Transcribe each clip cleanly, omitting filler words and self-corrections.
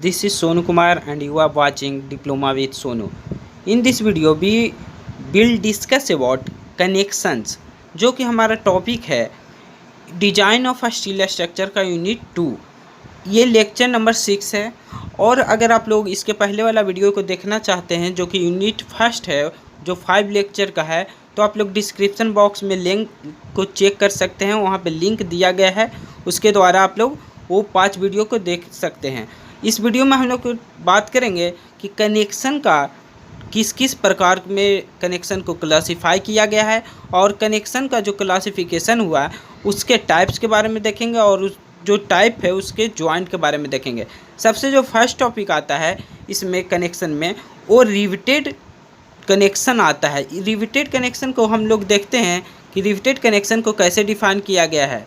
This is Sonu Kumar and you are watching Diploma with Sonu. In this video we will discuss about connections, जो कि हमारा topic है design of steel structure का unit 2। ये lecture number 6 है। और अगर आप लोग इसके पहले वाला वीडियो को देखना चाहते हैं जो कि यूनिट फर्स्ट है, जो 5 लेक्चर का है, तो आप लोग डिस्क्रिप्शन बॉक्स में लिंक को चेक कर सकते हैं। वहाँ पे लिंक दिया गया है, उसके द्वारा आप लोग वो 5 वीडियो को देख सकते हैं। इस वीडियो में हम लोग बात करेंगे कि कनेक्शन का किस किस प्रकार में कनेक्शन को क्लासिफाई किया गया है, और कनेक्शन का जो क्लासिफिकेशन हुआ है उसके टाइप्स के बारे में देखेंगे, और उस जो टाइप है उसके जॉइंट के बारे में देखेंगे। सबसे जो फर्स्ट टॉपिक आता है इसमें कनेक्शन में, वो रिवेटेड कनेक्शन आता है। रिवेटेड कनेक्शन को हम लोग देखते हैं कि रिवेटेड कनेक्शन को कैसे डिफाइन किया गया है।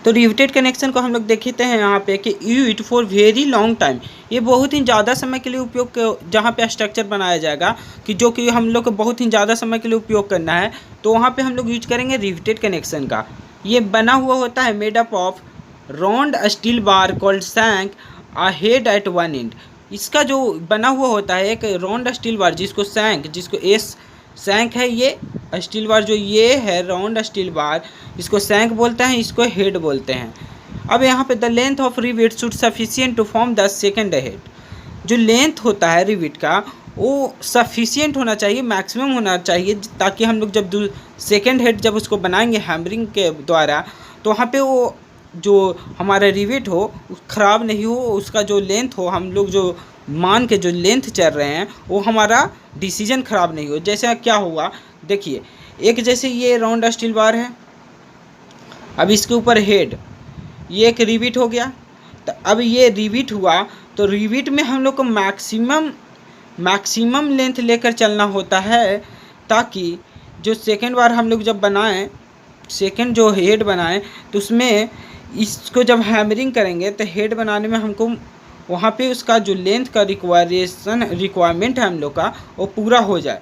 तो रिवेटेड कनेक्शन को हम लोग देखते हैं यहाँ पे कि use for very long time, ये बहुत ही ज़्यादा समय के लिए उपयोग, जहाँ पे स्ट्रक्चर बनाया जाएगा कि जो कि हम लोग को बहुत ही ज़्यादा समय के लिए उपयोग करना है, तो वहाँ पे हम लोग यूज करेंगे रिवेटेड कनेक्शन का। ये बना हुआ होता है made up of round steel bar called shank a head at one end. इसका जो बना हुआ होता है एक राउंड स्टील बार, जिसको सैंक, जिसको एस सैंक है, ये स्टील बार जो ये है राउंड स्टील बार, इसको सैंक बोलते हैं, इसको हेड बोलते हैं। अब यहाँ पे the length of rivet should sufficient to form the second head. जो लेंथ होता है रिवेट का वो सफिशिएंट होना चाहिए, मैक्सिमम होना चाहिए, ताकि हम लोग जब सेकंड हेड जब उसको बनाएंगे हैमरिंग के द्वारा, तो वहाँ पे वो जो हमारा रिवेट हो ख़राब नहीं हो, उसका जो लेंथ हो, हम लोग जो मान के जो लेंथ चल रहे हैं वो हमारा डिसीजन ख़राब नहीं हो। जैसे क्या हुआ देखिए, एक जैसे ये राउंड स्टील बार है, अब इसके ऊपर हेड, ये एक रिवेट हो गया। तो अब ये रिवेट हुआ, तो रिवेट में हम लोग को मैक्सिमम लेंथ लेकर चलना होता है, ताकि जो सेकेंड बार हम लोग जब बनाएं, सेकेंड जो हेड बनाएं, तो उसमें इसको जब हैमरिंग करेंगे तो हेड बनाने में हमको वहाँ पे उसका जो लेंथ का रिक्वायरमेंट है हम लोग का, वो पूरा हो जाए।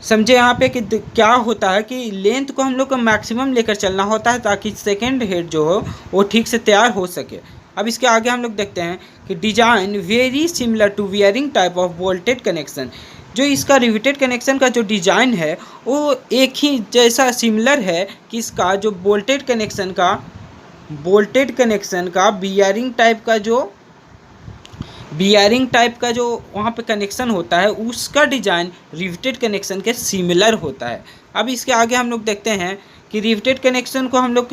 समझे यहाँ पे कि क्या होता है कि लेंथ को हम लोग को मैक्सिमम लेकर चलना होता है, ताकि सेकेंड हेड जो हो वो ठीक से तैयार हो सके। अब इसके आगे हम लोग देखते हैं कि design very similar to wearing type of bolted connection. जो इसका रिवेटेड कनेक्शन का जो डिज़ाइन है वो एक ही जैसा सिमिलर है कि इसका जो बोल्टेड कनेक्शन का बियरिंग टाइप का जो वहाँ पे कनेक्शन होता है, उसका डिज़ाइन रिवेटेड कनेक्शन के सिमिलर होता है। अब इसके आगे हम लोग देखते हैं कि रिवेटेड कनेक्शन को हम लोग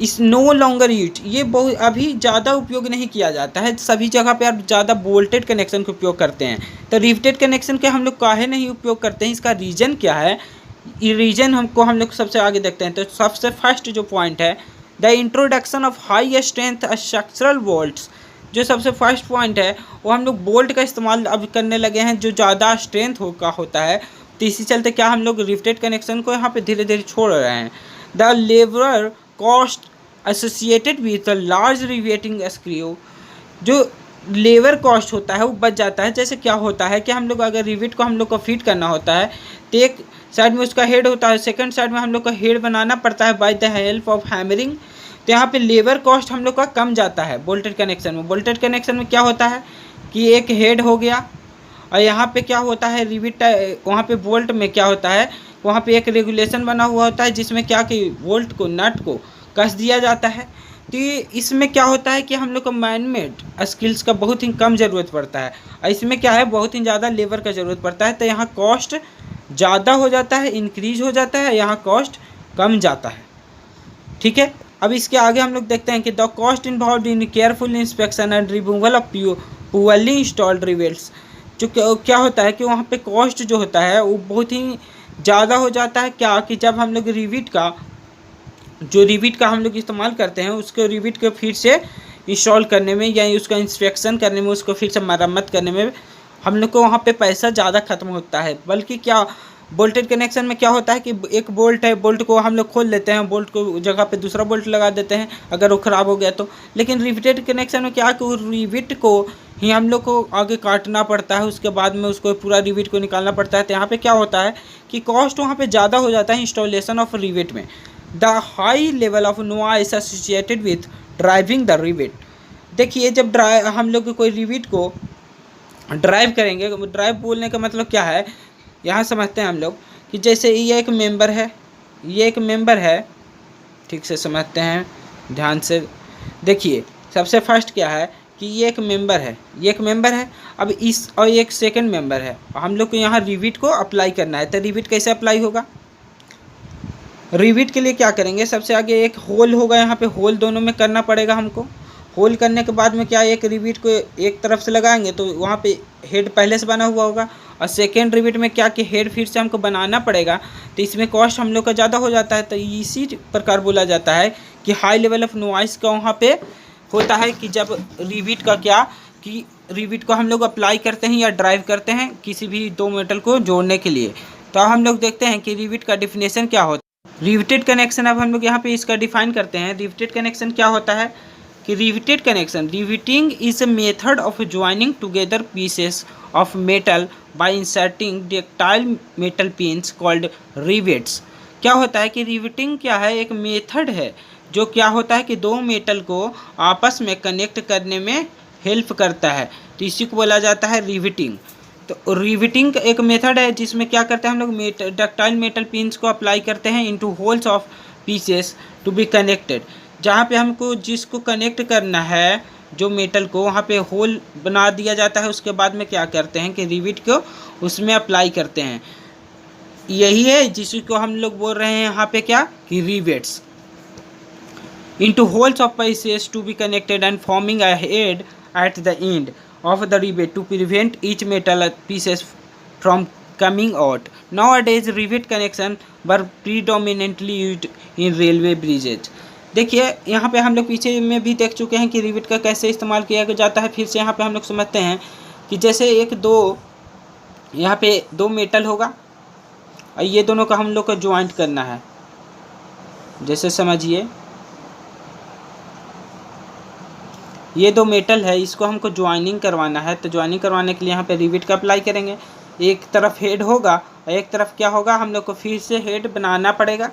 इस नो लॉन्गर यूज, ये बहुत अभी ज़्यादा उपयोग नहीं किया जाता है। सभी जगह पे आप ज़्यादा बोल्टेड कनेक्शन का उपयोग करते हैं, तो रिवेटेड कनेक्शन के हम लोग काहे नहीं उपयोग करते हैं, इसका रीज़न क्या है, ये रीज़न हम लोग सबसे आगे देखते हैं। तो सबसे फर्स्ट जो पॉइंट है, the introduction of high strength structural bolts. जो सबसे फर्स्ट पॉइंट है वो हम लोग बोल्ट का इस्तेमाल अब करने लगे हैं जो ज़्यादा स्ट्रेंथ होता है, तो इसी चलते क्या हम लोग रिवेटेड कनेक्शन को यहाँ पे धीरे धीरे छोड़ रहे हैं। The labour cost associated with large riveting screw, जो लेबर कॉस्ट होता है वो बच जाता है। जैसे क्या होता है कि हम लोग अगर रिवेट को हम लोग को फिट करना होता है, तो एक साइड में उसका हेड होता है, सेकंड साइड में हम लोग को हेड बनाना पड़ता है by the help of hammering. तो यहाँ पे लेबर कॉस्ट हम लोग का कम जाता है बोल्टेड कनेक्शन में। बोल्टेड कनेक्शन में क्या होता है कि एक हेड हो गया, और यहाँ पे क्या होता है रिवेट, वहाँ पे बोल्ट में क्या होता है, वहाँ पे एक रेगुलेशन बना हुआ होता है जिसमें क्या कि बोल्ट को, नट को कस दिया जाता है। तो इसमें क्या होता है कि हम लोग को मैनमेड स्किल्स का बहुत ही कम ज़रूरत पड़ता है, और इसमें क्या है बहुत ही ज़्यादा लेबर का ज़रूरत पड़ता है। तो यहाँ कॉस्ट ज़्यादा हो जाता है, इंक्रीज हो जाता है, यहाँ कॉस्ट कम जाता है। ठीक है, अब इसके आगे हम लोग देखते हैं कि the cost involve in careful inspection and removal of poorly installed rivets. जो क्या होता है कि वहाँ पे कॉस्ट जो होता है वो बहुत ही ज़्यादा हो जाता है। क्या कि जब हम लोग रिवेट का हम लोग इस्तेमाल करते हैं, उसको रिवेट को फिर से इंस्टॉल करने में या उसका इंस्पेक्शन करने में, उसको फिर से मरम्मत करने में हम लोग को वहाँ पे पैसा ज़्यादा खत्म होता है। बल्कि क्या बोल्टेड कनेक्शन में क्या होता है कि एक बोल्ट है, बोल्ट को हम लोग खोल लेते हैं, बोल्ट को जगह पे दूसरा बोल्ट लगा देते हैं अगर वो ख़राब हो गया तो। लेकिन रिवेटेड कनेक्शन में क्या कि रिवेट को ही हम लोग को आगे काटना पड़ता है, उसके बाद में उसको पूरा रिवेट को निकालना पड़ता है। तो यहाँ पे क्या होता है कि कॉस्ट वहाँ पे ज़्यादा हो जाता है इंस्टॉलेशन ऑफ रिवेट में। The high level of noise associated with driving the rivet, देखिए जब हम लोग कोई रिविट को ड्राइव करेंगे, ड्राइव बोलने का मतलब क्या है यहाँ समझते हैं हम लोग कि जैसे ये एक मेंबर है, ये एक मेंबर है, ठीक से समझते हैं ध्यान से। देखिए सबसे फर्स्ट क्या है कि ये एक मेंबर है, ये एक मेंबर है, अब इस और एक सेकंड मेंबर है, हम लोग को यहाँ रिविट को अप्लाई करना है। तो रिविट कैसे अप्लाई होगा, रिविट के लिए क्या करेंगे, सबसे आगे एक होल होगा, यहाँ पे होल दोनों में करना पड़ेगा हमको। होल करने के बाद में क्या, एक रिविट को एक तरफ से लगाएंगे तो वहाँ पे हेड पहले से बना हुआ होगा, और सेकेंड रिविट में क्या कि हेड फिर से हमको बनाना पड़ेगा, तो इसमें कॉस्ट हम लोग का ज़्यादा हो जाता है। तो इसी प्रकार बोला जाता है कि हाई लेवल ऑफ नॉइस का वहाँ पे होता है कि जब रिविट का क्या कि रिविट को हम लोग अप्लाई करते हैं या ड्राइव करते हैं किसी भी दो मेटल को जोड़ने के लिए। तो अब हम लोग देखते हैं कि रिविट का डिफिनेशन क्या होता है। रिविटेड कनेक्शन अब हम लोग यहाँ पे इसका डिफाइन करते हैं। रिविटेड कनेक्शन क्या होता है कि riveted connection, riveting is a method of joining together pieces of metal by inserting ductile metal pins called rivets. क्या होता है कि रिविटिंग क्या है, एक मेथड है जो क्या होता है कि दो मेटल को आपस में कनेक्ट करने में हेल्प करता है, तो इसी को बोला जाता है रिविटिंग। तो रिविटिंग एक मेथड है जिसमें क्या करते हैं हम लोग डक्टाइल मेटल पिन्स को अप्लाई करते हैं into holes of pieces to be connected. जहाँ पे हमको जिसको कनेक्ट करना है जो मेटल को, वहाँ पे होल बना दिया जाता है, उसके बाद में क्या करते हैं कि रिविट को उसमें अप्लाई करते हैं। यही है जिसको हम लोग बोल रहे हैं यहाँ पे क्या कि rivets. into holes of pieces to be connected and forming a head at the end of the rivet to prevent each metal pieces from coming out. Nowadays rivet connection were predominantly used in railway bridges. देखिए यहाँ पे हम लोग पीछे में भी देख चुके हैं कि रिविट का कैसे इस्तेमाल किया जाता है। फिर से यहाँ पे हम लोग समझते हैं कि जैसे एक दो यहाँ पे दो मेटल होगा और ये दोनों का हम लोग को ज्वाइंट करना है। जैसे समझिए ये दो मेटल है, इसको हमको ज्वाइनिंग करवाना है, तो ज्वाइनिंग करवाने के लिए यहाँ पे रिविट का अप्लाई करेंगे। एक तरफ हेड होगा और एक तरफ क्या होगा, हम लोग को फिर से हेड बनाना पड़ेगा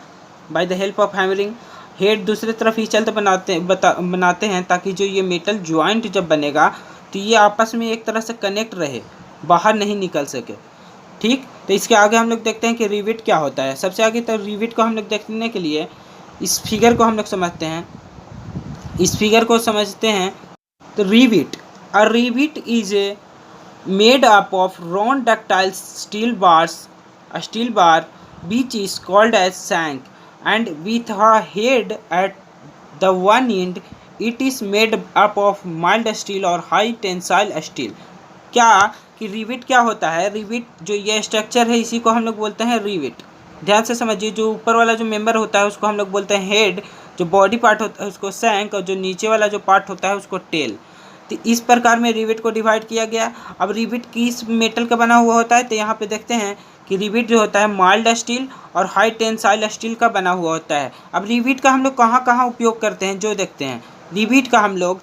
by the help of hammering. Head दूसरे तरफ ही चलते बनाते हैं ताकि जो ये मेटल ज्वाइंट जब बनेगा तो ये आपस में एक तरह से कनेक्ट रहे, बाहर नहीं निकल सके। ठीक, तो इसके आगे हम लोग देखते हैं कि रिविट क्या होता है। सबसे आगे तो रिविट को हम लोग देखने के लिए इस फिगर को हम लोग समझते हैं। इस फिगर को समझते हैं तो rivet, a rivet is made up of round ductile steel bars, a steel bar which is called as shank, and with a head at the one end. It is made up of mild steel or high tensile steel. क्या कि rivet क्या होता है, rivet जो ये structure है इसी को हम लोग बोलते हैं रिविट। ध्यान से समझिए, जो ऊपर वाला जो मेंबर होता है उसको हम लोग बोलते हैं हेड, जो बॉडी पार्ट होता है उसको शैंक, और जो नीचे वाला जो पार्ट होता है उसको टेल। तो इस प्रकार में रिविट को डिवाइड किया गया। अब रिविट किस मेटल का बना हुआ होता है, तो यहाँ पे देखते हैं कि रिविट जो होता है माइल्ड स्टील और हाई टेंसाइल स्टील का बना हुआ होता है। अब रिविट का हम लोग कहाँ कहाँ उपयोग करते हैं जो देखते हैं। रिविट का हम लोग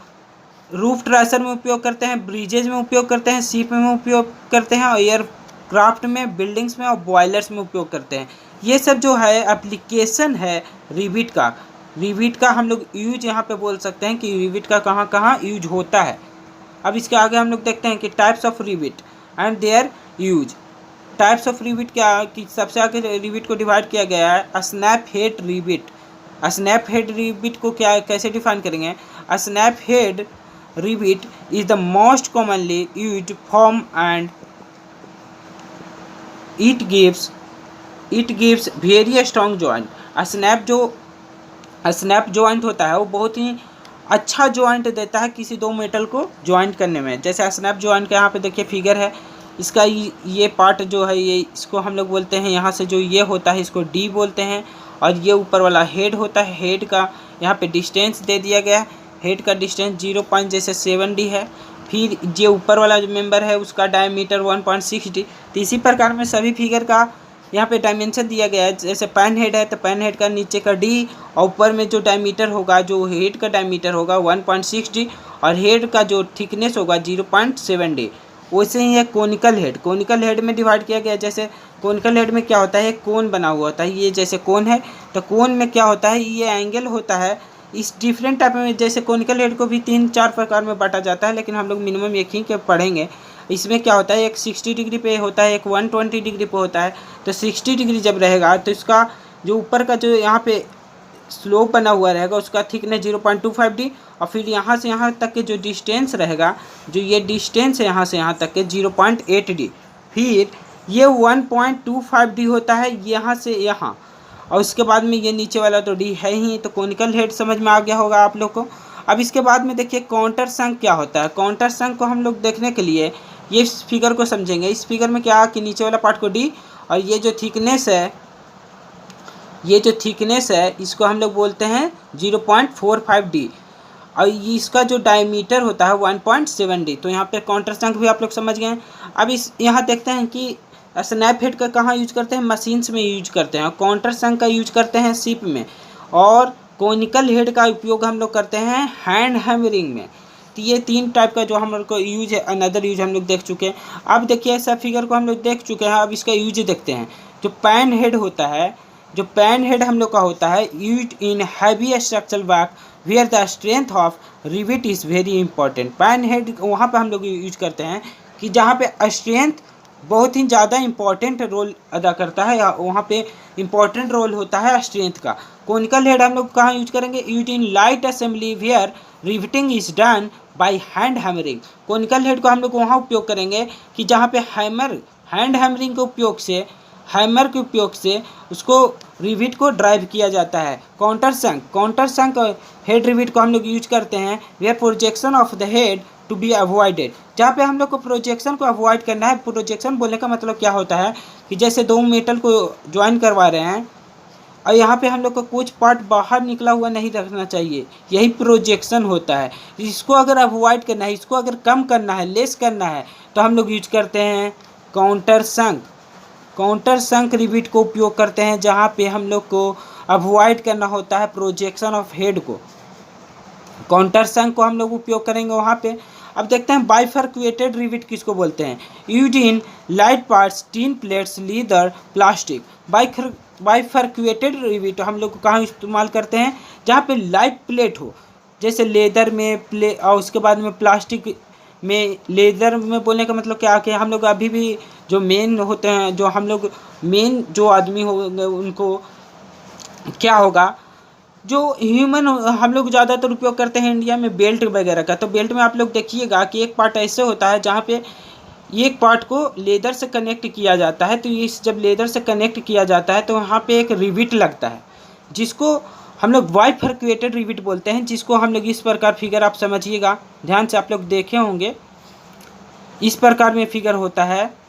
रूफ ट्रेसर में उपयोग करते हैं, ब्रिजेज में उपयोग करते हैं, शिप में उपयोग करते हैं, और एयरक्राफ्ट में, बिल्डिंग्स में और बॉयलर्स में उपयोग करते हैं। ये सब जो है एप्लीकेशन है रिविट का। रिविट का हम लोग यूज यहाँ पे बोल सकते हैं कि रिविट का कहाँ कहाँ यूज होता है। अब इसके आगे हम लोग देखते हैं कि types of rivet and their use. Types of rivet क्या कि सबसे आगे रिविट को डिवाइड किया गया है snap head rivet. Snap head rivet को क्या कैसे डिफाइन करेंगे, snap head rivet is the most commonly used form and it gives very strong joint. Snap joint होता है वो बहुत ही अच्छा जॉइंट देता है किसी दो मेटल को जॉइंट करने में। जैसे स्नैप जॉइंट का यहाँ पे देखिए फिगर है, इसका ये पार्ट जो है ये इसको हम लोग बोलते हैं, यहाँ से जो ये होता है इसको डी बोलते हैं, और ये ऊपर वाला हेड होता है। हेड का यहाँ पे डिस्टेंस दे दिया गया है, हेड का डिस्टेंस 0.7D है। फिर ये ऊपर वाला जो मेंबर है उसका डायमीटर 1.6D। तो इसी प्रकार में सभी फिगर का यहाँ पे डायमेंशन दिया गया है। जैसे पैन हेड है तो पैन हेड का नीचे का डी और ऊपर में जो डायमीटर होगा, जो हेड का डायमीटर होगा 1.6D, और हेड का जो थिकनेस होगा 0.7D। वैसे ही है कोनिकल हेड में डिवाइड किया गया। जैसे कोनिकल हेड में क्या होता है, कोन बना हुआ होता है। ये जैसे कोन है तो कोन में क्या होता है, ये एंगल होता है इस डिफरेंट टाइप में जैसे कॉनिकल हेड को भी 3-4 प्रकार में बांटा जाता है, लेकिन हम लोग मिनिमम एक ही के पढ़ेंगे। इसमें क्या होता है, एक 60 डिग्री पे होता है, एक 120 डिग्री पे होता है। तो 60 डिग्री जब रहेगा तो इसका जो ऊपर का जो यहाँ पे स्लोप बना हुआ रहेगा उसका थिकनेस 0.25D, और फिर यहाँ से यहाँ तक के जो डिस्टेंस रहेगा, जो ये डिस्टेंस है यहाँ से यहाँ तक के 0.8D, फिर ये 1.25D होता है यहाँ से यहाँ, और उसके बाद में ये नीचे वाला तो D है ही। तो कॉनिकल हेड समझ में आ गया होगा आप लोग को। अब इसके बाद में देखिए काउंटर संक क्या होता है। काउंटर संक को हम लोग देखने के लिए ये फिगर को समझेंगे। इस फिगर में क्या कि नीचे वाला पार्ट को D, और ये जो थिकनेस है इसको हम लोग बोलते हैं 0.45D, और इसका जो डायमीटर होता है 1.7D। तो यहाँ पे काउंटर संक भी आप लोग समझ गए हैं। अब इस यहाँ देखते हैं कि स्नैप हेड का कहाँ यूज करते हैं, मशीन्स में यूज करते हैं, और काउंटर संक का यूज करते हैं शिप में, और कॉनिकल हेड का उपयोग हम लोग करते हैं हैंड हैमरिंग में। तो ये 3 टाइप का जो हम लोग को यूज है, अनदर यूज हम लोग देख चुके हैं। अब देखिए ऐसा फिगर को हम लोग देख चुके हैं, अब इसका यूज देखते हैं। जो पैन हेड होता है, जो पैन हेड हम लोग का होता है, use in heavy structural work where the strength of rivet is very important. Pan head वहाँ पे हम लोग यूज करते हैं कि जहाँ पे स्ट्रेंथ बहुत ही ज़्यादा इंपॉर्टेंट रोल अदा करता है, वहाँ पे इंपॉर्टेंट रोल होता है स्ट्रेंथ का। कॉनिकल हेड हम लोग कहाँ यूज करेंगे, use in light assembly where riveting is done by hand hammering. Conical head को हम लोग वहाँ उपयोग करेंगे कि जहाँ पे हैंड हैमरिंग के उपयोग से, हैमर के उपयोग से उसको रिविट को ड्राइव किया जाता है। काउंटर संक हेड रिविट को हम लोग यूज करते हैं where projection of the head to be avoided, जहाँ पे हम लोग को प्रोजेक्शन को अवॉइड करना है। प्रोजेक्शन बोलने का मतलब क्या होता है कि जैसे 2 मेटल को ज्वाइन करवा रहे हैं और यहाँ पे हम लोग को कुछ पार्ट बाहर निकला हुआ नहीं रखना चाहिए, यही प्रोजेक्शन होता है। इसको अगर अवॉइड करना है, इसको अगर कम करना है, लेस करना है, तो हम लोग यूज करते हैं काउंटर संक रिविट को उपयोग करते हैं, जहाँ पे हम लोग को अवॉइड करना होता है प्रोजेक्शन ऑफ हेड को। काउंटर संक को हम लोग उपयोग करेंगे वहाँ पे। अब देखते हैं बाइफरक्यूएटेड रिविट किसको बोलते हैं। Used in light parts, tin plates, leather, plastic. Bifurcated rivet हम लोग कहाँ इस्तेमाल करते हैं, जहाँ पे लाइट प्लेट हो, जैसे लेदर में और उसके बाद में प्लास्टिक में। लेदर में बोलने का मतलब क्या कि हम लोग अभी भी जो मेन होते हैं, जो हम लोग मेन जो आदमी होंगे उनको क्या होगा, जो ह्यूमन हम लोग ज़्यादातर उपयोग करते हैं इंडिया में बेल्ट वगैरह का। तो बेल्ट में आप लोग देखिएगा कि एक पार्ट ऐसे होता है जहाँ पे एक पार्ट को लेदर से कनेक्ट किया जाता है। तो इस जब लेदर से कनेक्ट किया जाता है तो वहाँ पे एक रिविट लगता है, जिसको हम लोग बाइफरक्यूएटेड रिविट बोलते हैं, जिसको हम लोग इस प्रकार फिगर आप समझिएगा, ध्यान से आप लोग देखे होंगे। इस प्रकार में फिगर होता है,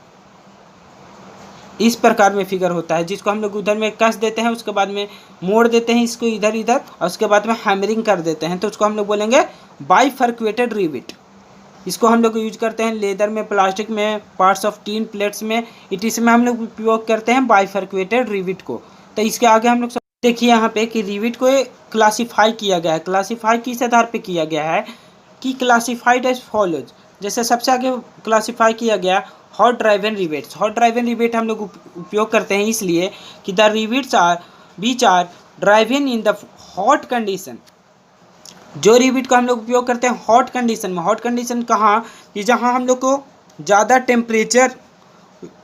इस प्रकार में फिगर होता है, जिसको हम लोग उधर में कस देते हैं, उसके बाद में मोड़ देते हैं इसको इधर इधर, और उसके बाद में हैमरिंग कर देते हैं। तो उसको हम लोग बोलेंगे बाइफरक्यूएटेड रिविट। इसको हम लोग यूज करते हैं लेदर में, प्लास्टिक में, पार्ट्स ऑफ टीन प्लेट्स में, इटिस में हम लोग उपयोग करते हैं बाइफरक्यूएटेड रिविट को। तो इसके आगे हम लोग देखिए यहाँ पे कि रिविट को क्लासीफाई किया गया है। क्लासीफाई किस आधार पे किया गया है कि क्लासीफाइड एज फॉलोज। जैसे सबसे आगे क्लासीफाई किया गया hot driven rivets. Hot driven rivet हम लोग उपयोग करते हैं इसलिए कि the rivets are driven in the hot condition. जो रिवेट को हम लोग उपयोग करते हैं हॉट कंडीशन में। हॉट कंडीशन कहाँ कि जहाँ हम लोग को ज़्यादा टेम्परेचर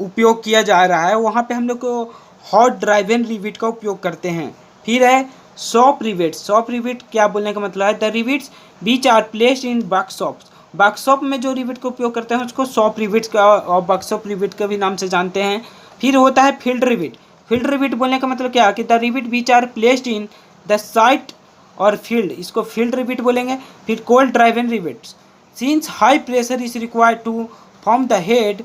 उपयोग किया जा रहा है, वहाँ पे हम लोग को हॉट ड्राइवन रिवेट का उपयोग करते हैं। फिर है सॉफ्ट रिवेट। सॉफ्ट रिवेट क्या बोलने का मतलब है, the rivets which are placed in workshops. Workshop में जो रिवेट का उपयोग करते हैं उसको सॉफ्ट रिवेट का और वर्कशॉप रिवेट का भी नाम से जानते हैं। फिर होता है फील्ड रिवेट। फील्ड रिवेट बोलने का मतलब क्या कि the rivet which are placed in the site और फील्ड, इसको फील्ड रिवेट बोलेंगे। फिर cold driven rivets, since high pressure is required to form the head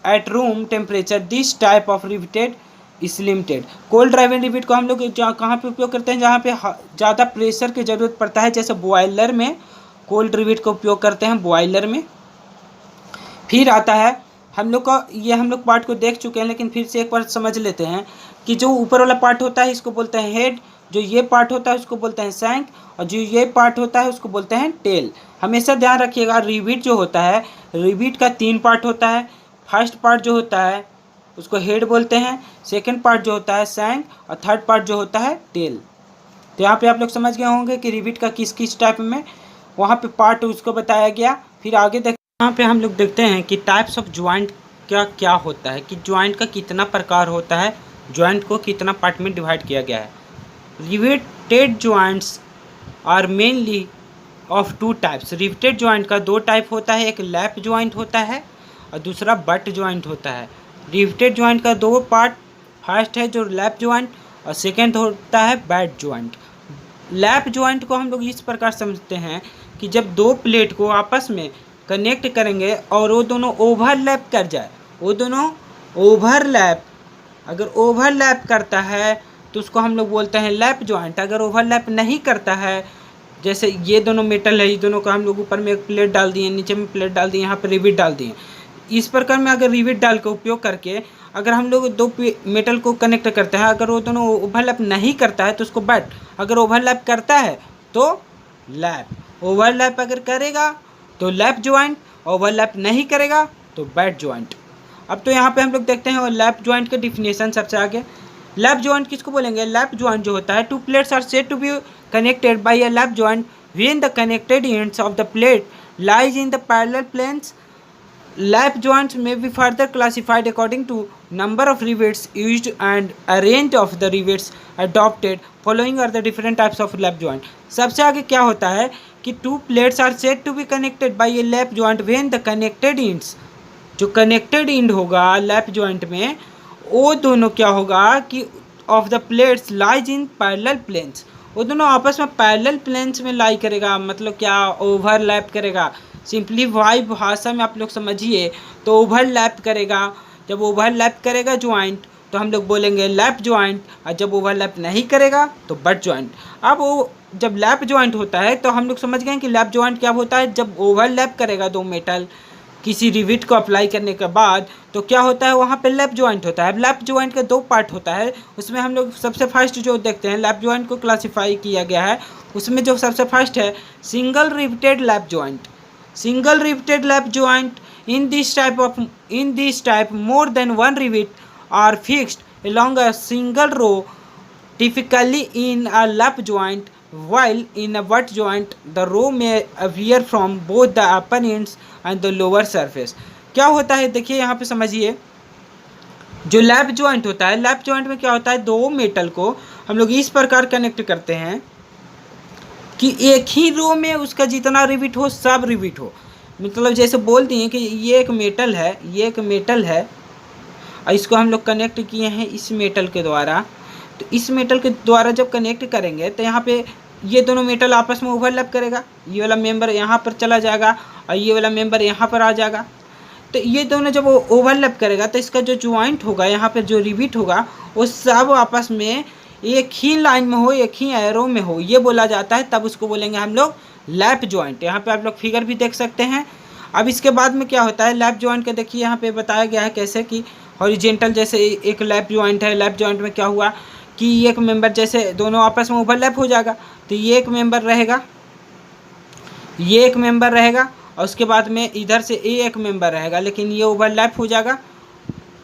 at room temperature, this type of riveted is limited. Cold driven rivet को हम लोग कहाँ पे उपयोग करते हैं, जहाँ पे ज़्यादा प्रेशर की ज़रूरत पड़ता है, जैसे बॉयलर में कोल्ड रिवेट का उपयोग करते हैं, बॉयलर में। फिर आता है हम लोग का, ये हम लोग पार्ट को देख चुके हैं, लेकिन फिर से एक बार समझ लेते हैं कि जो ऊपर वाला पार्ट होता है इसको बोलते हैं हेड, जो ये पार्ट होता है उसको बोलते हैं शैंक, और जो ये पार्ट होता है उसको बोलते हैं टेल। हमेशा ध्यान रखिएगा, रिवेट जो होता है, रिवेट का 3 पार्ट होता है। फर्स्ट पार्ट जो होता है उसको हेड बोलते हैं, सेकंड पार्ट जो होता है शैंक, और थर्ड पार्ट जो होता है टेल। तो यहाँ पे आप लोग समझ गए होंगे कि रिविट का किस किस टाइप में वहाँ पे पार्ट उसको बताया गया। फिर आगे देख यहाँ पे हम लोग देखते हैं कि टाइप्स ऑफ ज्वाइंट क्या क्या होता है, कि ज्वाइंट का कितना प्रकार होता है, ज्वाइंट को कितना पार्ट में डिवाइड किया गया है। Riveted joints are mainly of two types. Riveted joint का दो टाइप होता है, एक लैप ज्वाइंट होता है और दूसरा बट ज्वाइंट होता है। रिवेटेड ज्वाइंट का दो पार्ट, फर्स्ट है जो लैप ज्वाइंट और सेकेंड होता है बैट ज्वाइंट। लैप ज्वाइंट को हम लोग इस प्रकार समझते हैं कि जब दो प्लेट को आपस में कनेक्ट करेंगे और वो दोनों ओवरलैप कर जाए, वो दोनों ओवरलैप, अगर ओवरलैप करता है तो उसको हम लोग बोलते हैं लैप ज्वाइंट। अगर ओवरलैप नहीं करता है, जैसे ये दोनों मेटल है, ये दोनों को हम लोग ऊपर में एक प्लेट डाल दिए, नीचे में प्लेट डाल दिए, यहाँ पर रिविट डाल दिए, इस प्रकार में अगर रिविट डाल के उपयोग करके अगर हम लोग दो मेटल को कनेक्ट करते हैं, अगर वो दोनों ओवरलैप नहीं करता है तो उसको बैट, अगर ओवरलैप करता है तो लैप, ओवरलैप अगर करेगा तो लैप ज्वाइंट, ओवरलैप नहीं करेगा तो बैट ज्वाइंट। अब तो यहाँ पे हम लोग देखते हैं और लैप ज्वाइंट का डिफिनेशन सबसे आगे। लैप ज्वाइंट किसको बोलेंगे? लैप ज्वाइंट जो होता है, two plates are said to be connected by a lap joint when the connected ends of the plate lies in the parallel planes. Lap joints may be further classified according to number of rivets used and a range of the rivets adopted. Following are the different types of lap joint. सबसे आगे क्या होता है कि two plates are said to be connected by a lap joint when the connected ends, जो connected end होगा lap joint में, वो दोनों क्या होगा कि of the plates lies in parallel planes, वो दोनों आपस में पैरेलल प्लेन्स में लाई करेगा, मतलब क्या ओवरलैप करेगा। सिंप्लीफाई भाषा में आप लोग समझिए तो ओवरलैप करेगा। जब ओवरलैप करेगा ज्वाइंट तो हम लोग बोलेंगे लैप ज्वाइंट, और जब ओवरलैप नहीं करेगा तो बट ज्वाइंट। अब वो जब लैप ज्वाइंट होता है तो हम लोग समझ गए कि लैप ज्वाइंट क्या होता है, जब ओवरलैप करेगा दो मेटल किसी रिविट को अप्लाई करने के बाद तो क्या होता है, वहाँ पे लैप ज्वाइंट होता है। अब लैप ज्वाइंट का दो पार्ट होता है, उसमें हम लोग सबसे फर्स्ट जो देखते हैं लैप ज्वाइंट को क्लासीफाई किया गया है, उसमें जो सबसे फर्स्ट है single riveted lap joint. Single riveted lap joint, in this type more than one rivet are fixed along a single row, typically in a lap joint, while in a butt joint the row may appear from both the upper ends and the lower surface. क्या होता है देखिए यहाँ पे समझिए, जो lap joint होता है, लैप ज्वाइंट में क्या होता है, दो मेटल को हम लोग इस प्रकार कनेक्ट करते हैं कि एक ही रो में उसका जितना रिविट हो सब रिविट हो। मतलब जैसे बोल दिए कि ये एक मेटल है, ये एक मेटल है और इसको हम लोग कनेक्ट किए हैं इस मेटल के द्वारा। तो इस मेटल के द्वारा जब कनेक्ट करेंगे तो यहाँ पे ये दोनों मेटल आपस में ओवरलैप करेगा, ये वाला मेंबर यहाँ पर चला जाएगा और ये वाला मेंबर यहाँ पर आ जाएगा। तो ये दोनों जब ओवरलैप करेगा तो इसका जो ज्वाइंट होगा, यहाँ पर जो रिविट होगा, वो सब आपस में एक ही लाइन में हो, एक ही एरो में हो, ये बोला जाता है, तब उसको बोलेंगे हम लोग लैप ज्वाइंट। यहाँ पे आप लोग फिगर भी देख सकते हैं। अब इसके बाद में क्या होता है लैप ज्वाइंट का, देखिए यहाँ पे बताया गया है कैसे कि हॉरिजेंटल जैसे एक लैप ज्वाइंट है। लैप ज्वाइंट में क्या हुआ कि एक मेंबर जैसे दोनों आपस में ओवरलैप हो जाएगा, तो ये एक मेंबर रहेगा, ये एक मेंबर रहेगा और उसके बाद में इधर से ये एक मेंबर रहेगा, लेकिन ये ओवरलैप हो जाएगा,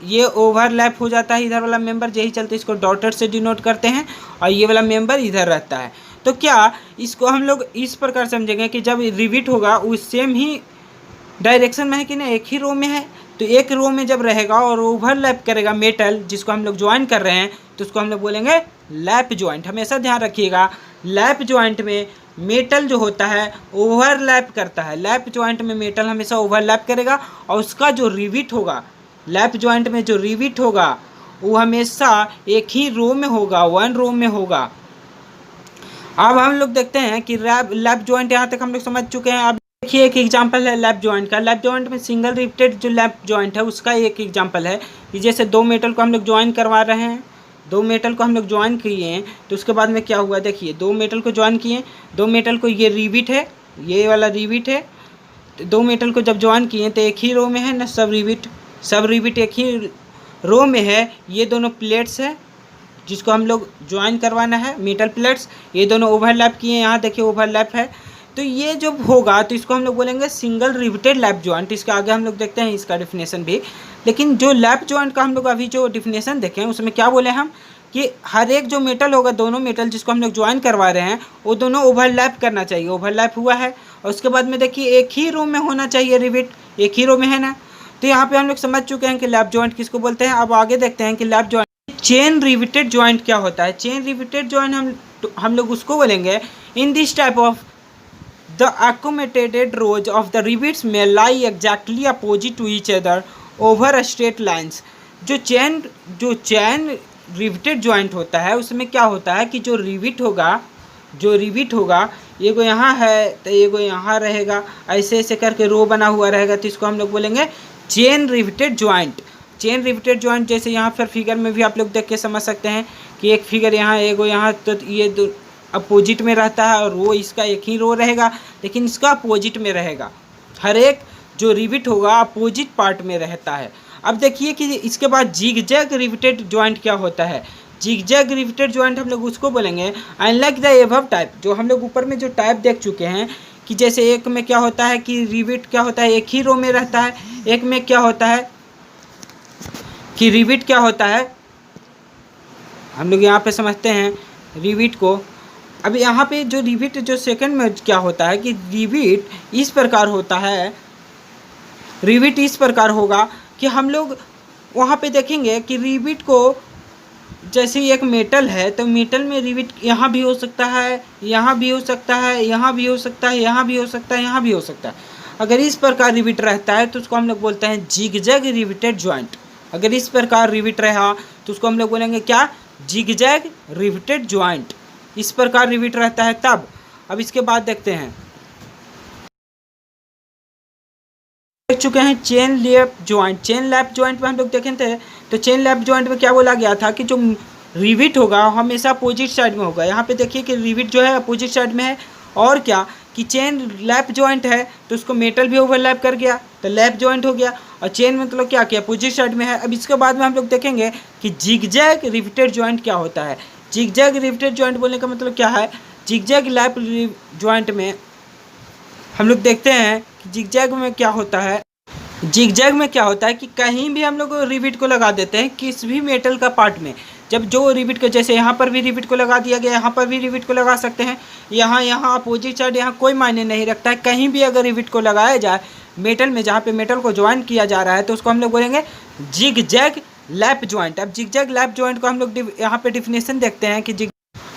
ये ओवरलैप हो जाता है इधर वाला मेंबर, यही चलते इसको डॉटेड से डिनोट करते हैं और ये वाला मेंबर इधर रहता है। तो क्या इसको हम लोग इस प्रकार समझेंगे कि जब रिविट होगा वो सेम ही डायरेक्शन में है कि नहीं, एक ही रो में है, तो एक रो में जब रहेगा और ओवरलैप करेगा मेटल जिसको हम लोग ज्वाइन कर रहे हैं तो उसको हम लोग बोलेंगे लैप ज्वाइंट। हमेशा ध्यान रखिएगा लैप ज्वाइंट में मेटल जो होता है ओवरलैप करता है। लैप ज्वाइंट में मेटल हमेशा ओवरलैप करेगा और उसका जो रिविट होगा, लैप ज्वाइंट में जो रिविट होगा वो हमेशा एक ही रो में होगा, वन रो में होगा। अब हम लोग देखते हैं कि लैप ज्वाइंट यहाँ तक हम लोग समझ चुके हैं। अब देखिए एक एग्जांपल है लैप ज्वाइंट का। लैप ज्वाइंट में सिंगल रिवेटेड जो लैप ज्वाइंट है उसका एक एग्जांपल है कि जैसे दो मेटल को हम लोग ज्वाइन करवा रहे हैं, दो मेटल को हम लोग ज्वाइन किए हैं तो उसके बाद में क्या हुआ, देखिए दो मेटल को ज्वाइन किए, दो मेटल को ये रिविट है, ये वाला रिविट है, तो दो मेटल को जब ज्वाइन किए तो एक ही रो में है ना, सब रिविट एक ही रो में है। ये दोनों प्लेट्स है जिसको हम लोग ज्वाइन करवाना है, मेटल प्लेट्स, ये दोनों ओवरलैप किए, यहाँ देखिए ओवरलैप है। तो ये जब होगा तो इसको हम लोग बोलेंगे सिंगल रिवेटेड लैप ज्वाइंट। इसके आगे हम लोग देखते हैं इसका डिफिनेशन भी, लेकिन जो लैप ज्वाइंट का हम लोग अभी जो डिफिनेशन देखें उसमें क्या बोले हम कि हर एक जो मेटल होगा, दोनों मेटल जिसको हम लोग ज्वाइन करवा रहे हैं, वो दोनों ओवरलैप करना चाहिए। ओवरलैप हुआ है और उसके बाद में देखिए एक ही रो में होना चाहिए रिविट, एक ही रो में है ना। तो यहाँ पे हम लोग समझ चुके हैं कि लैप जॉइंट किसको बोलते हैं। अब आगे देखते हैं कि lap joint chain riveted joint क्या होता है। चेन रिविटेड जॉइंट हम लोग उसको बोलेंगे इन this type of the accommodated rows of the rivets may lie exactly opposite to each other over a straight lines। जो चैन रिविटेड जॉइंट होता है उसमें क्या होता है कि जो रिविट होगा ये को यहाँ है तो ये को यहाँ रहेगा, ऐसे ऐसे करके रो बना हुआ रहेगा, तो इसको हम लोग बोलेंगे chain riveted joint. Chain riveted joint जैसे यहाँ पर फिगर में भी आप लोग देख के समझ सकते हैं कि एक फिगर यहाँ, एक यहाँ, तो ये अपोजिट में रहता है और वो इसका एक ही रो रहेगा, लेकिन इसका अपोजिट में रहेगा। हर एक जो रिविट होगा अपोजिट पार्ट में रहता है। अब देखिए कि इसके बाद जिगजैग रिविटेड जॉइंट क्या होता है। जिगजैग रिविटेड जॉइंट हम लोग उसको बोलेंगे अनलाइक द एबव टाइप, जो हम लोग ऊपर में जो टाइप देख चुके हैं कि जैसे एक में क्या होता है कि रिविट क्या होता है एक ही रो में रहता है, एक में क्या होता है कि रिविट क्या होता है, हम लोग यहाँ पे समझते हैं रिविट को। अब यहाँ पे जो रिविट जो सेकंड में क्या होता है कि रिविट इस प्रकार होता है, रिविट इस प्रकार होगा कि हम लोग वहाँ पे देखेंगे कि रिविट को जैसे एक मेटल है तो मेटल में रिविट यहाँ भी हो सकता है, यहाँ भी हो सकता है, यहाँ भी हो सकता है, यहाँ भी हो सकता है, यहाँ भी हो सकता है। अगर इस प्रकार रिविट रहता है तो उसको हम लोग बोलते हैं जिगजैग रिविटेड जॉइंट। अगर इस प्रकार रिविट रहा तो उसको हम लोग बोलेंगे क्या, जिगजैग रिविटेड जॉइंट। इस प्रकार रिविट रहता है तब। अब इसके बाद देखते हैं, देख चुके हैं chain lap joint. Chain lap joint में हम लोग देखे थे तो चेन लैप जॉइंट में क्या बोला गया था कि जो रिविट होगा हमेशा अपोजिट साइड में होगा। यहाँ पे देखिए कि रिविट जो है अपोजिट साइड में है, और क्या कि चेन लैप जॉइंट है तो उसको मेटल भी ओवरलैप कर गया तो लैप जॉइंट हो गया, और चेन मतलब क्या किया अपोजिट साइड में है। अब इसके बाद में हम लोग देखेंगे कि जिगजैग रिविटेड जॉइंट क्या होता है। जिगजैग रिविटेड जॉइंट बोलने का मतलब क्या है, जिगजैग लैप जॉइंट में हम लोग देखते हैं कि जिगजैग में क्या होता है। जिगजैग में क्या होता है कि कहीं भी हम लोग रिविट को लगा देते हैं किसी भी मेटल का पार्ट में। जब जो रिविट को जैसे यहाँ पर भी रिविट को लगा दिया गया, यहाँ पर भी रिविट को लगा सकते हैं, यहाँ अपोजिट साइड, यहाँ कोई मायने नहीं रखता है। कहीं भी अगर रिविट को लगाया जाए मेटल में जहाँ पे मेटल को ज्वाइन किया जा रहा है तो उसको हम लोग बोलेंगे जिगजैग लैप जॉइंट। अब जिगजैग लैप जॉइंट को हम लोग यहाँ पे डिफिनेशन देखते हैं कि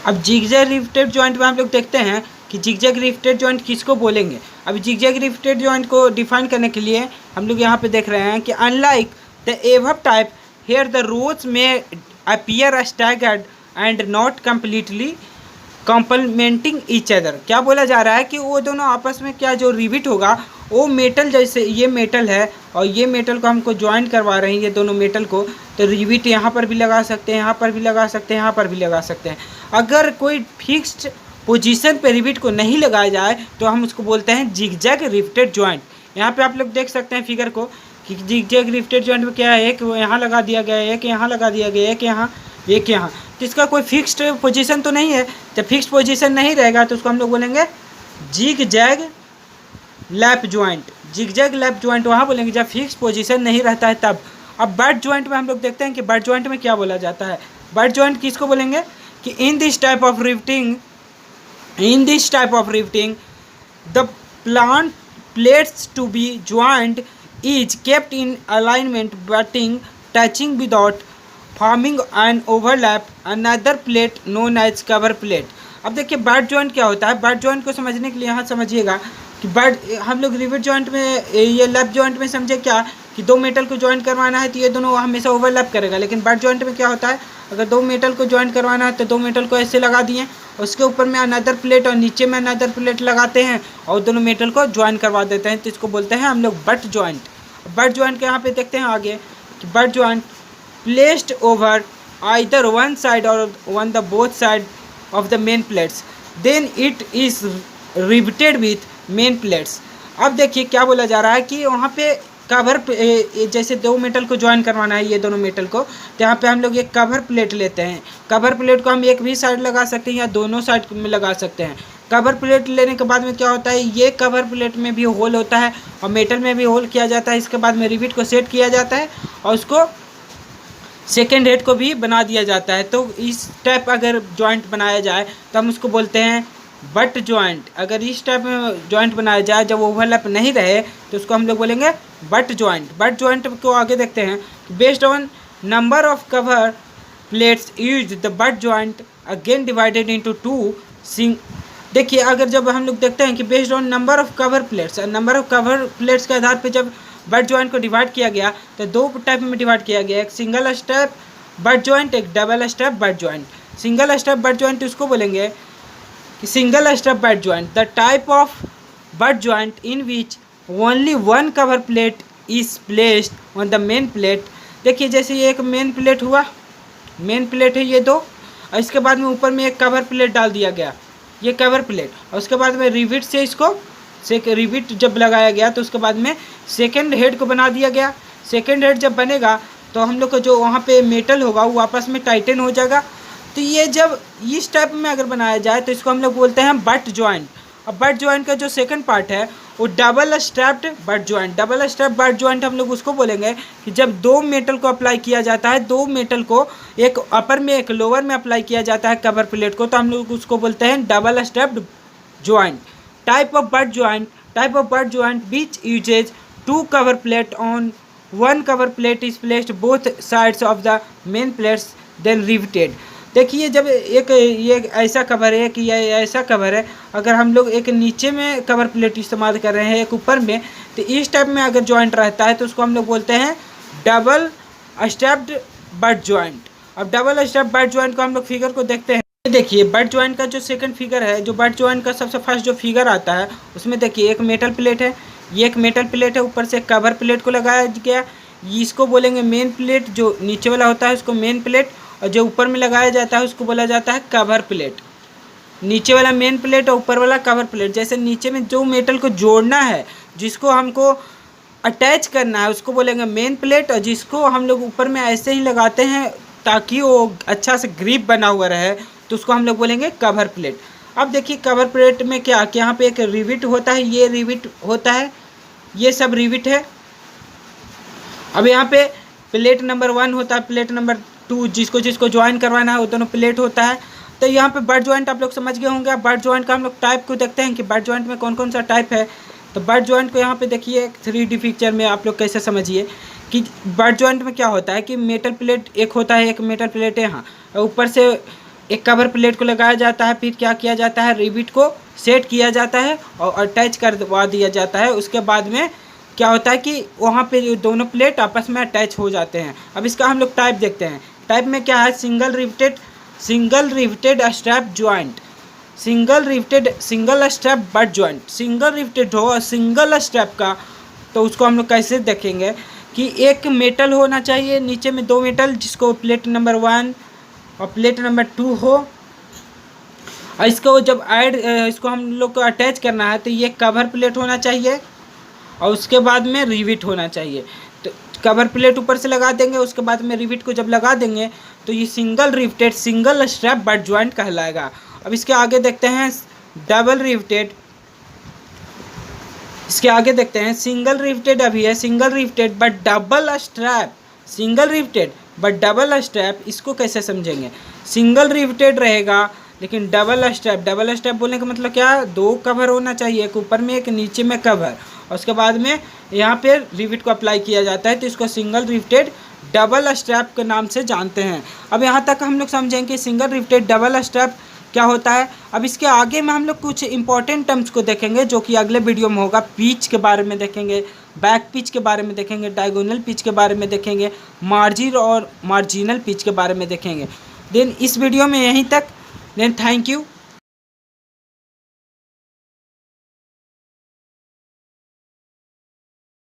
अब जिगजैग रिविटेड जॉइंट में हम लोग देखते हैं कि जिगजैग रिविटेड जॉइंट किसको बोलेंगे। अब जिगजैग रिविटेड जॉइंट को डिफाइन करने के लिए हम लोग यहाँ पे देख रहे हैं कि unlike the above type here the rows में appear staggered and not completely complementing each other. क्या बोला जा रहा है कि वो दोनों आपस में क्या जो रिविट होगा वो मेटल, जैसे ये मेटल है और ये मेटल को हमको ज्वाइन करवा रहे हैं ये दोनों मेटल को, तो रिविट यहाँ पर भी लगा सकते हैं, यहाँ पर भी लगा सकते हैं, यहाँ पर भी लगा सकते हैं। अगर कोई फिक्स्ड पोजीशन पे रिविट को नहीं लगाया जाए तो हम उसको बोलते हैं जिगजैग रिविटेड जॉइंट। यहाँ पे आप लोग देख सकते हैं फिगर को कि जिगजैग रिविटेड जॉइंट में क्या है, एक यहाँ लगा दिया गया है, एक यहाँ लगा दिया गया है, एक यहाँ, एक यहाँ, तो इसका कोई फिक्स्ड पोजीशन तो नहीं है। जब फिक्स्ड पोजीशन नहीं रहेगा तो उसको हम लोग बोलेंगे zigzag lap joint. Zigzag lap joint वहाँ बोलेंगे जब फिक्स पोजीशन नहीं रहता है तब। अब बट जॉइंट में हम लोग देखते हैं कि बट जॉइंट में क्या बोला जाता है। बट जॉइंट किसको बोलेंगे कि in this type of riveting the plant plates to be joint is kept in alignment butting touching without forming an overlap another plate known as cover plate. अब देखिए बट जॉइंट क्या होता है। Butt joint को समझने के लिए यहाँ समझिएगा कि बट हम लोग रिविट जॉइंट में ये लैप जॉइंट में समझे क्या कि दो मेटल को ज्वाइन करवाना है तो ये दोनों हमेशा ओवरलैप करेगा। लेकिन बट जॉइंट में क्या होता है, अगर दो मेटल को ज्वाइन करवाना है तो दो मेटल को ऐसे लगा दिए, उसके ऊपर में अनदर प्लेट और नीचे में अनदर प्लेट लगाते हैं और दोनों मेटल को ज्वाइन करवा देते हैं, तो इसको बोलते हैं हम लोग बट जॉइंट। बट जॉइंट के यहाँ पे देखते हैं आगे कि butt joint placed over either one side और one the both side of the main plates then it is riveted with main plates. अब देखिए क्या बोला जा रहा है कि वहाँ पे कवर, जैसे दो मेटल को ज्वाइन करवाना है ये दोनों मेटल को, तो यहाँ पे हम लोग एक कवर प्लेट लेते हैं। कवर प्लेट को हम एक भी साइड लगा सकते हैं या दोनों साइड में लगा सकते हैं। कवर प्लेट लेने के बाद में क्या होता है, ये कवर प्लेट में भी होल होता है और मेटल में भी होल किया जाता है। इसके बाद में रिविट को सेट किया जाता है और उसको सेकेंड हेड को भी बना दिया जाता है। तो इस टाइप अगर जॉइंट बनाया जाए तो हम उसको बोलते हैं बट जॉइंट। अगर इस टाइप में जॉइंट बनाया जाए जब ओवरलैप नहीं रहे तो उसको हम लोग बोलेंगे बट जॉइंट। बट जॉइंट को आगे देखते हैं, based on number of cover plates use the butt joint again divided into two sing. देखिए अगर जब हम लोग देखते हैं कि based on number of cover plates, number of cover plates के आधार पे जब बट जॉइंट को डिवाइड किया गया तो दो टाइप में डिवाइड किया गया, एक सिंगल स्टेप बट जॉइंट, एक double step butt joint. Single step butt joint उसको बोलेंगे कि single step butt joint the type of butt joint in which only one cover plate is placed on the main plate. देखिए जैसे ये एक main plate हुआ, main plate है ये दो, और इसके बाद में ऊपर में एक कवर प्लेट डाल दिया गया, ये कवर प्लेट, और उसके बाद में रिविट से इसको रिविट जब लगाया गया तो उसके बाद में सेकेंड हेड को बना दिया गया। सेकेंड हेड जब बनेगा तो हम लोग को जो वहाँ पे मेटल होगा वो आपस में टाइटन हो जाएगा। तो ये जब इस टाइप में अगर बनाया जाए तो इसको हम लोग बोलते हैं बट जॉइंट। अब बट जॉइंट का जो सेकंड पार्ट है वो double strapped butt joint. Double strap butt joint हम लोग उसको बोलेंगे कि जब दो मेटल को अप्लाई किया जाता है, दो मेटल को एक अपर में एक लोअर में अप्लाई किया जाता है कवर प्लेट को, तो हम लोग उसको बोलते हैं double strapped joint. Type of butt joint which uses two cover plate on one cover plate is placed both sides of the main plates then riveted. देखिए जब एक ये ऐसा कवर है कि ये ऐसा कवर है, अगर हम लोग एक नीचे में कवर प्लेट इस्तेमाल कर रहे हैं एक ऊपर में, तो इस टाइप में अगर जॉइंट रहता है तो उसको हम लोग बोलते हैं डबल स्टेप्ड बट जॉइंट। अब डबल स्टेप बट जॉइंट को हम लोग फिगर को देखते हैं। देखिए बट जॉइंट का जो सेकंड फिगर है, जो बट जॉइंट का सबसे फर्स्ट जो फिगर आता है उसमें देखिए एक मेटल प्लेट है, ये एक मेटल प्लेट है, ऊपर से कवर प्लेट को लगाया गया, इसको बोलेंगे मेन प्लेट। जो नीचे वाला होता है उसको मेन प्लेट, और जो ऊपर में लगाया जाता है उसको बोला जाता है कवर प्लेट। नीचे वाला मेन प्लेट और ऊपर वाला कवर प्लेट। जैसे नीचे में जो मेटल को जोड़ना है, जिसको हमको अटैच करना है, उसको बोलेंगे मेन प्लेट, और जिसको हम लोग ऊपर में ऐसे ही लगाते हैं ताकि वो अच्छा से ग्रिप बना हुआ रहे तो उसको हम लोग बोलेंगे कवर प्लेट। अब देखिए कवर प्लेट में क्या कि यहाँ पे एक रिविट होता है, ये रिविट होता है, ये सब रिविट है। अब यहाँ पे प्लेट नंबर 1 होता है, प्लेट नंबर 2 जिसको ज्वाइन करवाना है वो दोनों प्लेट होता है। तो यहाँ पे बट जॉइंट आप लोग समझ गए होंगे। बट जॉइंट का हम लोग टाइप को देखते हैं कि बट जॉइंट में कौन कौन सा टाइप है। तो बट जॉइंट को यहाँ पे देखिए 3D पिक्चर में आप लोग कैसे समझिए कि बट जॉइंट में क्या होता है कि मेटल प्लेट एक होता है, एक मेटल प्लेट है यहाँ, ऊपर से एक कवर प्लेट को लगाया जाता है, फिर क्या किया जाता है रिविट को सेट किया जाता है और अटैच करवा दिया जाता है। उसके बाद में क्या होता है कि वहाँ पे दोनों प्लेट आपस में अटैच हो जाते हैं। अब इसका हम लोग टाइप देखते हैं। टाइप में क्या है, single riveted strap joint, single strap butt joint. Single riveted हो और सिंगल स्ट्रैप का, तो उसको हम लोग कैसे देखेंगे कि एक मेटल होना चाहिए, नीचे में दो मेटल जिसको प्लेट नंबर 1 और प्लेट नंबर 2 हो, और इसको जब इसको हम लोग को अटैच करना है तो ये कवर प्लेट होना चाहिए और उसके बाद में रिविट होना चाहिए। तो कवर प्लेट ऊपर से लगा देंगे, उसके बाद में रिविट को जब लगा देंगे तो ये single riveted single strap butt joint कहलाएगा। अब इसके आगे देखते हैं डबल रिवेटेड, इसके आगे देखते हैं सिंगल रिवेटेड। अभी है single riveted but double strap, single riveted but double strap. इसको कैसे समझेंगे, सिंगल रिवेटेड रहेगा लेकिन डबल स्ट्रैप बोलने का मतलब क्या, दो कवर होना चाहिए, एक ऊपर में एक नीचे में कवर, और उसके बाद में यहाँ पे रिविट को अप्लाई किया जाता है, तो इसको सिंगल रिवेटेड डबल स्ट्रैप के नाम से जानते हैं। अब यहाँ तक हम लोग समझेंगे सिंगल रिवेटेड डबल स्ट्रैप क्या होता है। अब इसके आगे में हम लोग कुछ इंपॉर्टेंट टर्म्स को देखेंगे जो कि अगले वीडियो में होगा। पिच के बारे में देखेंगे, बैक पिच के बारे में देखेंगे, डायगोनल पिच के बारे में देखेंगे, मार्जिन और मार्जिनल पिच के बारे में देखेंगे। देन इस वीडियो में यहीं तक। Then thank you.